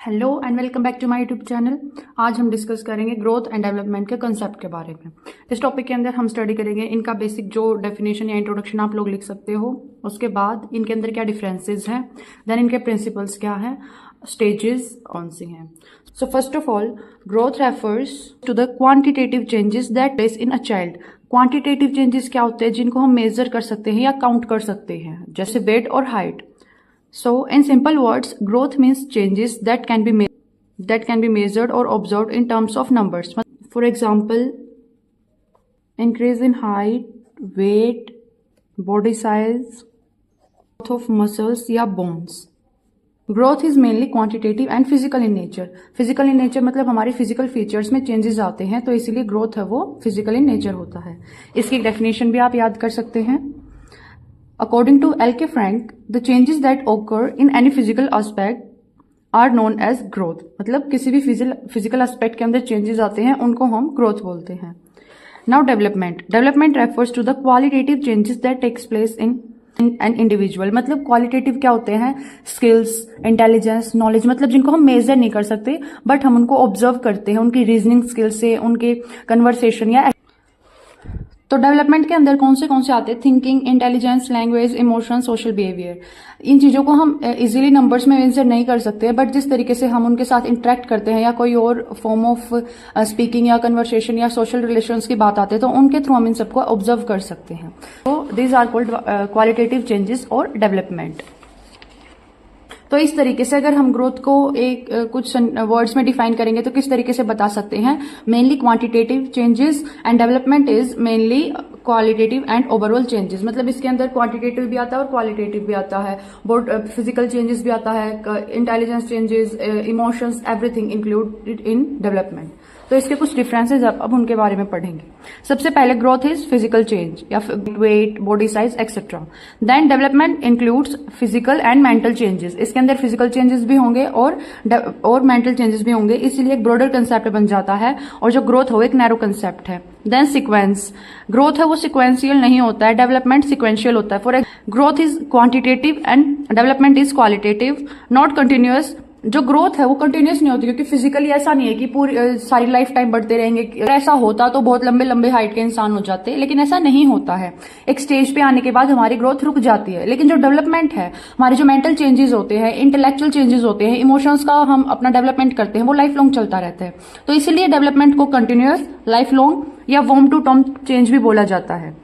Hello and welcome back to my YouTube channel. आज हम discuss करेंगे ग्रोथ एंड डेवलपमेंट के कंसेप्ट के बारे में। इस टॉपिक के अंदर हम स्टडी करेंगे इनका बेसिक जो डेफिनेशन या इंट्रोडक्शन आप लोग लिख सकते हो, उसके बाद इनके अंदर क्या डिफरेंसेस हैं, देन इनके प्रिंसिपल्स क्या हैं, स्टेजेस कौन सी हैं। So first of all, growth refers to the quantitative changes that take place in a child. Quantitative changes क्या होते हैं जिनको हम मेजर कर सकते हैं या काउंट कर सकते हैं, जैसे वेट और height. So, in simple words, growth means changes that can be measured or observed in terms of numbers. For example, increase in height, weight, body size, growth of muscles या bones. Growth is mainly quantitative and physical in nature. Physical in nature मतलब हमारे physical features में changes आते हैं, तो इसीलिए growth है वो physical in nature होता है। इसकी definition भी आप याद कर सकते हैं। According to L.K. Frank, the changes that occur in any physical aspect are known as growth. मतलब किसी भी physical aspect के अंदर changes आते हैं उनको हम growth बोलते हैं। Now development. Development refers to the qualitative changes that takes place in an individual. मतलब qualitative क्या होते हैं? Skills, intelligence, knowledge, मतलब जिनको हम measure नहीं कर सकते but हम उनको observe करते हैं उनकी reasoning skills से, उनके conversation या तो डेवलपमेंट के अंदर कौन से आते हैं? Thinking, intelligence, language, emotion, social behaviour. इन चीज़ों को हम इजीली नंबर्स में मेंशन नहीं कर सकते, बट जिस तरीके से हम उनके साथ इंटरेक्ट करते हैं या कोई और फॉर्म ऑफ स्पीकिंग या कन्वर्सेशन या सोशल रिलेशंस की बात आती है तो उनके थ्रू हम इन सबको ऑब्जर्व कर सकते हैं। तो these are called qualitative changes और डेवलपमेंट। तो इस तरीके से अगर हम ग्रोथ को कुछ वर्ड्स में डिफाइन करेंगे तो किस तरीके से बता सकते हैं? Mainly quantitative changes and development is mainly qualitative and overall changes. मतलब इसके अंदर क्वांटिटेटिव भी आता है और क्वालिटेटिव भी आता है, बोथ फिजिकल चेंजेस भी आता है, intelligence changes, emotions, everything included in development. तो इसके कुछ डिफरेंसेस अब उनके बारे में पढ़ेंगे। सबसे पहले ग्रोथ इज फिजिकल चेंज या weight, body size etcetera. Then development includes physical and mental changes. इसके अंदर फिजिकल चेंजेस भी होंगे और मेंटल चेंजेस भी होंगे, इसीलिए एक ब्रॉडर कंसेप्ट बन जाता है और जो ग्रोथ हो एक नैरो कंसेप्ट है। देन सीक्वेंस, ग्रोथ है वो सिक्वेंशियल नहीं होता है, डेवलपमेंट सिक्वेंशियल होता है। For growth is quantitative and development is qualitative, not continuous. जो ग्रोथ है वो कंटिन्यूस नहीं होती, क्योंकि फिजिकली ऐसा नहीं है कि पूरी सारी लाइफ टाइम बढ़ते रहेंगे। ऐसा होता तो बहुत लंबे लंबे हाइट के इंसान हो जाते, लेकिन ऐसा नहीं होता है। एक स्टेज पे आने के बाद हमारी ग्रोथ रुक जाती है। लेकिन जो डेवलपमेंट है, हमारे जो मेंटल चेंजेस होते हैं, इंटेलेक्चुअल चेंजेस होते हैं, इमोशंस का हम अपना डेवलपमेंट करते हैं, वो लाइफ लॉन्ग चलता रहता है। तो इसीलिए डेवलपमेंट को कंटिन्यूअस, लाइफ लॉन्ग या वर्म टू टर्म चेंज भी बोला जाता है।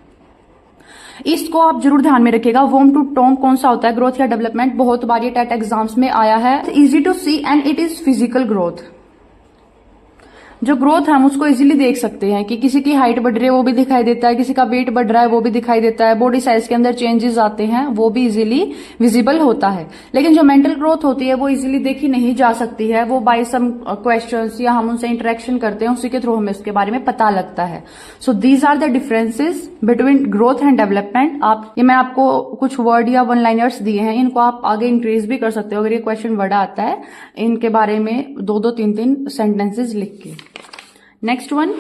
इसको आप जरूर ध्यान में रखिएगा। वर्म टू टर्म कौन सा होता है, ग्रोथ या डेवलपमेंट? बहुत बार ये टेट एग्जाम्स में आया है। Easy to see and it is physical growth. जो ग्रोथ है हम उसको इजीली देख सकते हैं कि किसी की हाइट बढ़ रही है वो भी दिखाई देता है, किसी का वेट बढ़ रहा है वो भी दिखाई देता है, बॉडी साइज के अंदर चेंजेस आते हैं वो भी इजीली विजिबल होता है। लेकिन जो मेंटल ग्रोथ होती है वो इजीली देखी नहीं जा सकती है, वो बाय सम क्वेश्चंस या हम उनसे इंटरेक्शन करते हैं, उसी के थ्रू हमें इसके बारे में पता लगता है। So these are the differences between growth and development. ये मैं आपको कुछ वर्ड या वन लाइनर्स दिए हैं, इनको आप आगे इंक्रीज भी कर सकते हो अगर ये क्वेश्चन वर्ड आता है, इनके बारे में 2-2, 3-3 सेंटेंसेस लिख के। Next one,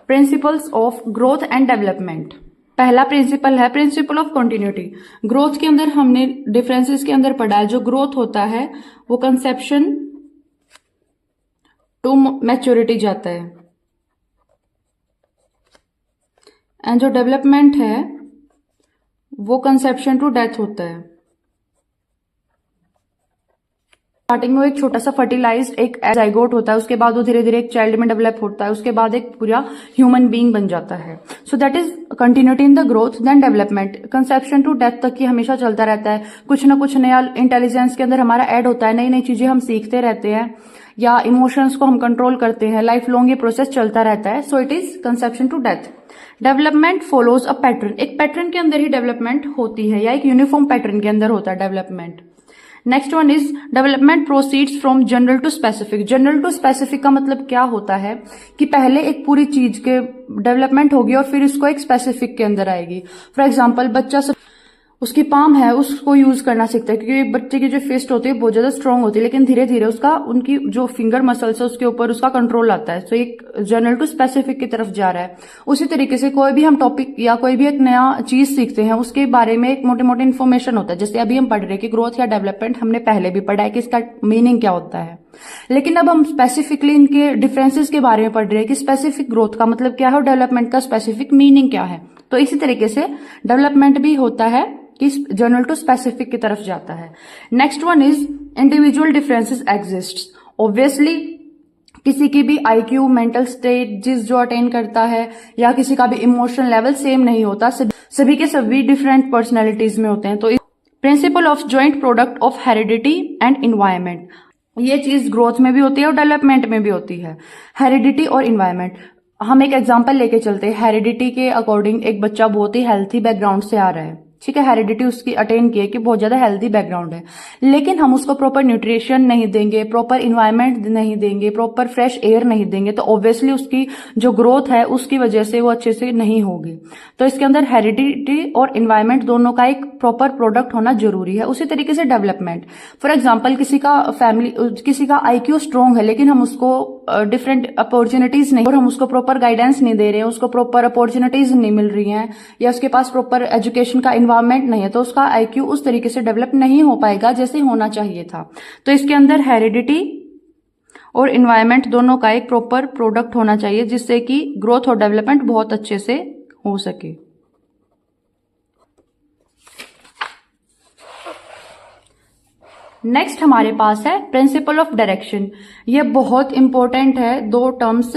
principles of growth and development. पहला प्रिंसिपल है प्रिंसिपल ऑफ कंटिन्यूटी। ग्रोथ के अंदर हमने डिफरेंसेस के अंदर पढ़ा है, जो ग्रोथ होता है वो कंसेप्शन टू मैच्योरिटी जाता है, एंड जो डेवलपमेंट है वो कंसेप्शन टू डेथ होता है। स्टार्टिंग में एक छोटा सा फर्टिलाइज्ड एक जाइगोट होता है, उसके बाद वो धीरे धीरे एक चाइल्ड में डेवलप होता है, उसके बाद एक पूरा ह्यूमन बीइंग बन जाता है। So that is continuity in the growth then development. Conception to death तक की हमेशा चलता रहता है, कुछ ना कुछ नया इंटेलिजेंस के अंदर हमारा ऐड होता है, नई नई चीजें हम सीखते रहते हैं या इमोशंस को हम कंट्रोल करते हैं, लाइफ लॉन्ग ये प्रोसेस चलता रहता है। So it is conception to death. Development follows a pattern. एक पैटर्न के अंदर ही डेवलपमेंट होती है या एक यूनिफॉर्म पैटर्न के अंदर होता है development. Next one is development proceeds from general to specific. General to specific का मतलब क्या होता है कि पहले एक पूरी चीज के डेवलपमेंट होगी और फिर इसको एक स्पेसिफिक के अंदर आएगी। फॉर एग्जाम्पल, उसकी पाम है उसको यूज करना सीखता है, क्योंकि बच्चे की जो फिस्ट होती है बहुत ज्यादा स्ट्रांग होती है, लेकिन धीरे धीरे उसका उनकी जो फिंगर मसल्स है उसके ऊपर उसका कंट्रोल आता है। तो एक जनरल टू स्पेसिफिक की तरफ जा रहा है। उसी तरीके से कोई भी हम टॉपिक या कोई भी एक नया चीज सीखते हैं उसके बारे में एक मोटे मोटे इन्फॉर्मेशन होता है। जैसे अभी हम पढ़ रहे हैं कि ग्रोथ या डेवलपमेंट, हमने पहले भी पढ़ा है कि इसका मीनिंग क्या होता है, लेकिन अब हम स्पेसिफिकली इनके डिफरेंसेस के बारे में पढ़ रहे हैं कि स्पेसिफिक ग्रोथ का मतलब क्या है और डेवलपमेंट का स्पेसिफिक मीनिंग क्या है। तो इसी तरीके से डेवलपमेंट भी होता है कि जनरल टू स्पेसिफिक की तरफ जाता है। Next one is individual differences exist. Obviously किसी की भी आईक्यू, मेंटल स्टेट जिस जो अटेन करता है या किसी का भी इमोशनल लेवल सेम नहीं होता, सभी के सभी डिफरेंट पर्सनैलिटीज में होते हैं। तो principle of joint product of heredity and environment, ये चीज ग्रोथ में भी होती है और डेवलपमेंट में भी होती है, हेरिडिटी और इन्वायरमेंट। हम एक एग्जांपल लेके चलते हैं। हेरिडिटी के अकॉर्डिंग एक बच्चा बहुत ही हेल्थी बैकग्राउंड से आ रहा है, ठीक है, हेरिडिटी उसकी अटेन की है कि बहुत ज्यादा हेल्दी बैकग्राउंड है, लेकिन हम उसको प्रॉपर न्यूट्रिशन नहीं देंगे, प्रॉपर इन्वायरमेंट नहीं देंगे, प्रॉपर फ्रेश एयर नहीं देंगे, तो ऑब्वियसली उसकी जो ग्रोथ है उसकी वजह से वो अच्छे से नहीं होगी। तो इसके अंदर हेरिडिटी और इन्वायरमेंट दोनों का एक प्रॉपर प्रोडक्ट होना जरूरी है। उसी तरीके से डेवलपमेंट, फॉर एग्जाम्पल किसी का आईक्यू स्ट्रॉन्ग है लेकिन हम उसको डिफरेंट अपॉर्चुनिटीज नहीं, और हम उसको प्रॉपर गाइडेंस नहीं दे रहे हैं, उसको प्रॉपर अपॉर्चुनिटीज नहीं मिल रही हैं, या उसके पास प्रॉपर एजुकेशन का इन्वायरमेंट नहीं है, तो उसका आईक्यू उस तरीके से डेवलप नहीं हो पाएगा जैसे होना चाहिए था। तो इसके अंदर हेरिडिटी और इन्वायरमेंट दोनों का एक प्रॉपर प्रोडक्ट होना चाहिए जिससे कि ग्रोथ और डेवलपमेंट बहुत अच्छे से हो सके। नेक्स्ट हमारे पास है प्रिंसिपल ऑफ डायरेक्शन। ये बहुत इंपॉर्टेंट है, दो टर्म्स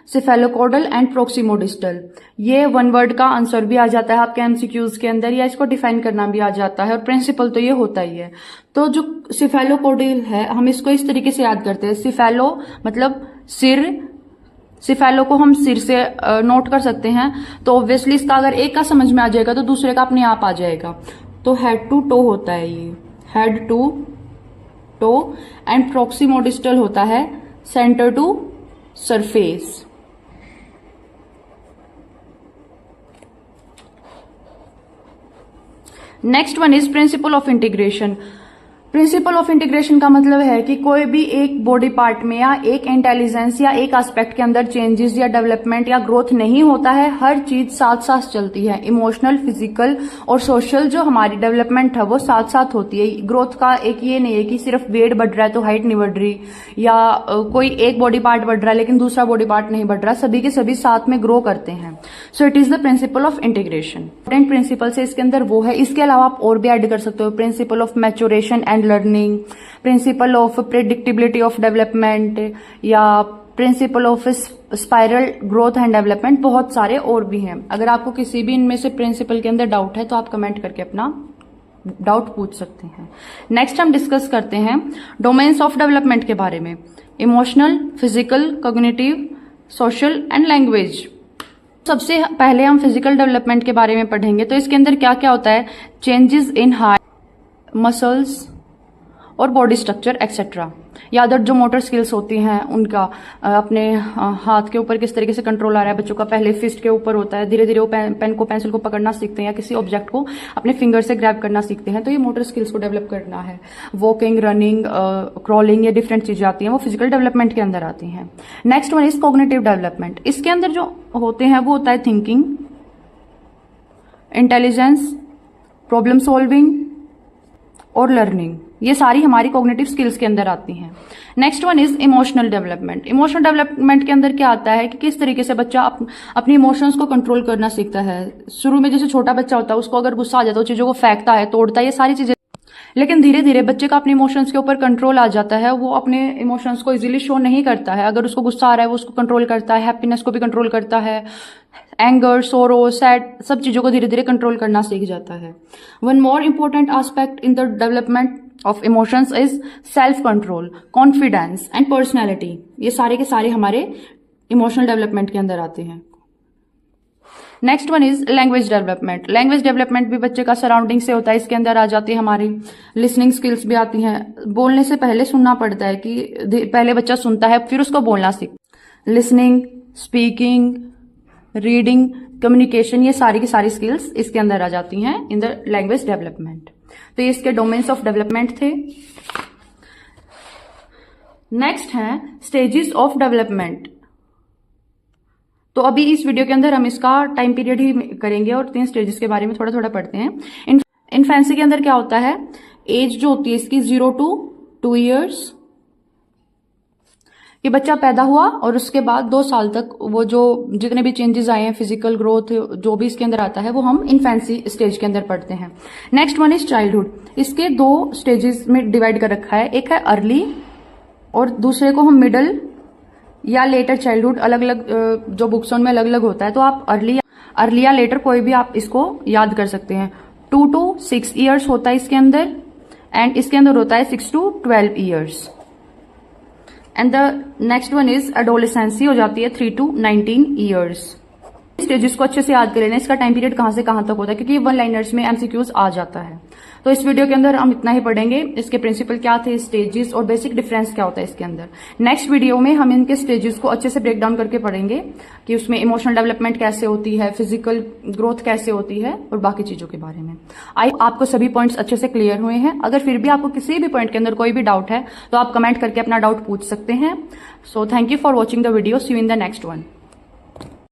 सिफेलोकॉर्डल एंड प्रोक्सिमोडिस्टल। ये वन वर्ड का आंसर भी आ जाता है आपके एमसीक्यूज के अंदर, या इसको डिफाइन करना भी आ जाता है, और प्रिंसिपल तो ये होता ही है। तो जो सिफेलोकॉर्डल है हम इसको इस तरीके से याद करते हैं, सिफेलो मतलब सिर, सिफेलो को हम सिर से नोट कर सकते हैं, तो ऑब्वियसली इसका अगर एक का समझ में आ जाएगा तो दूसरे का अपने आप आ जाएगा। तो हेड टू टो होता है ये, head to toe, and proximodistal होता है centre to surface. Next one is principle of integration. Principle of integration का मतलब है कि कोई भी एक बॉडी पार्ट में या एक इंटेलिजेंस या एक एस्पेक्ट के अंदर चेंजेस या डेवलपमेंट या ग्रोथ नहीं होता है, हर चीज साथ साथ चलती है। इमोशनल, फिजिकल और सोशल जो हमारी डेवलपमेंट है वो साथ साथ होती है। ग्रोथ का एक ये नहीं है कि सिर्फ वेट बढ़ रहा है तो हाइट नहीं बढ़ रही, या कोई एक बॉडी पार्ट बढ़ रहा है लेकिन दूसरा बॉडी पार्ट नहीं बढ़ रहा, सभी के सभी साथ में ग्रो करते हैं। सो it is the principal of integration. Important principle से इसके अंदर वो है। इसके अलावा आप और भी ऐड कर सकते हो, principle of maturation and learning, principle of predictability of development, या principle of spiral growth and development, बहुत सारे और भी हैं। अगर आपको किसी भी इनमें से प्रिंसिपल के अंदर डाउट है तो आप कमेंट करके अपना डाउट पूछ सकते हैं। नेक्स्ट हम डिस्कस करते हैं डोमेन्स ऑफ डेवलपमेंट के बारे में, emotional, physical, cognitive, social and language. सबसे पहले हम फिजिकल डेवलपमेंट के बारे में पढ़ेंगे। तो इसके अंदर क्या क्या होता है, चेंजेस इन हार्ट, मसल्स और बॉडी स्ट्रक्चर एक्सेट्रा, या अदर जो मोटर स्किल्स होती हैं उनका अपने हाथ के ऊपर किस तरीके से कंट्रोल आ रहा है बच्चों का। पहले फिस्ट के ऊपर होता है, धीरे धीरे वो पेन को, पेंसिल को पकड़ना सीखते हैं, या किसी ऑब्जेक्ट को अपने फिंगर से ग्रैब करना सीखते हैं। तो ये मोटर स्किल्स को डेवलप करना है। वॉकिंग, रनिंग, क्रॉलिंग, ये डिफरेंट चीजें आती हैं, वो फिजिकल डेवलपमेंट के अंदर आती हैं। Next one is cognitive development. इसके अंदर जो होते हैं वो होता है थिंकिंग, इंटेलिजेंस, प्रॉब्लम सॉल्विंग और लर्निंग। ये सारी हमारी कॉग्निटिव स्किल्स के अंदर आती हैं। Next one is emotional development. Emotional development के अंदर क्या आता है कि किस तरीके से बच्चा अपनी इमोशंस को कंट्रोल करना सीखता है। शुरू में जैसे छोटा बच्चा होता है उसको अगर गुस्सा आ जाता है तो चीजों को फेंकता है, तोड़ता है, ये सारी चीजें, लेकिन धीरे धीरे बच्चे का अपने इमोशंस के ऊपर कंट्रोल आ जाता है। वो अपने इमोशंस को इजीली शो नहीं करता है। अगर उसको गुस्सा आ रहा है वो उसको कंट्रोल करता है, हैप्पीनेस को भी कंट्रोल करता है, एंगर, सोरो, सैड, सब चीजों को धीरे धीरे कंट्रोल करना सीख जाता है। One more important aspect in the development of emotions is self control, confidence and personality. ये सारे के सारे हमारे इमोशनल डेवलपमेंट के अंदर आते हैं। Next one is language development. Language development भी बच्चे का सराउंडिंग से होता है। इसके अंदर आ जाती है हमारी लिसनिंग स्किल्स भी आती हैं। बोलने से पहले सुनना पड़ता है, कि पहले बच्चा सुनता है फिर उसको बोलना सीखता है। लिसनिंग, स्पीकिंग, रीडिंग, कम्युनिकेशन, ये सारी की सारी स्किल्स इसके अंदर आ जाती हैं इन द लैंग्वेज डेवलपमेंट। तो ये इसके डोमेन्स ऑफ डेवलपमेंट थे। नेक्स्ट है स्टेजेस ऑफ डेवलपमेंट। तो अभी इस वीडियो के अंदर हम इसका टाइम पीरियड ही करेंगे और 3 स्टेजेस के बारे में थोड़ा थोड़ा पढ़ते हैं। इन्फेंसी के अंदर क्या होता है, एज जो होती है इसकी 0 to 2 years, ये बच्चा पैदा हुआ और उसके बाद 2 साल तक वो जो जितने भी चेंजेस आए हैं, फिजिकल ग्रोथ जो भी इसके अंदर आता है, वो हम इन्फेंसी स्टेज के अंदर पढ़ते हैं। Next one is childhood. इसके 2 स्टेजेस में डिवाइड कर रखा है, एक है अर्ली और दूसरे को हम मिडल या लेटर चाइल्डहुड, अलग अलग जो बुक्स उनमें अलग अलग होता है। तो आप अर्ली या लेटर कोई भी आप इसको याद कर सकते हैं। 2 to 6 years होता है इसके अंदर, एंड इसके अंदर होता है 6 to 12 years। And the next one is adolescence, हो जाती है 3 to 19 years। स्टेजेस को अच्छे से याद कर लेना, इसका टाइम पीरियड कहां से कहां तक होता है, क्योंकि 1 लाइनर्स में एमसीक्यूज आ जाता है। तो इस वीडियो के अंदर हम इतना ही पढ़ेंगे, इसके प्रिंसिपल क्या थे, स्टेजेस और बेसिक डिफरेंस क्या होता है इसके अंदर। नेक्स्ट वीडियो में हम इनके स्टेजेस को अच्छे से ब्रेक डाउन करके पढ़ेंगे कि उसमें इमोशनल डेवलपमेंट कैसे होती है, फिजिकल ग्रोथ कैसे होती है और बाकी चीजों के बारे में। आपको सभी पॉइंट्स अच्छे से क्लियर हुए हैं। अगर फिर भी आपको किसी भी पॉइंट के अंदर कोई भी डाउट है तो आप कमेंट करके अपना डाउट पूछ सकते हैं। So thank you for watching the video, see you in the next one.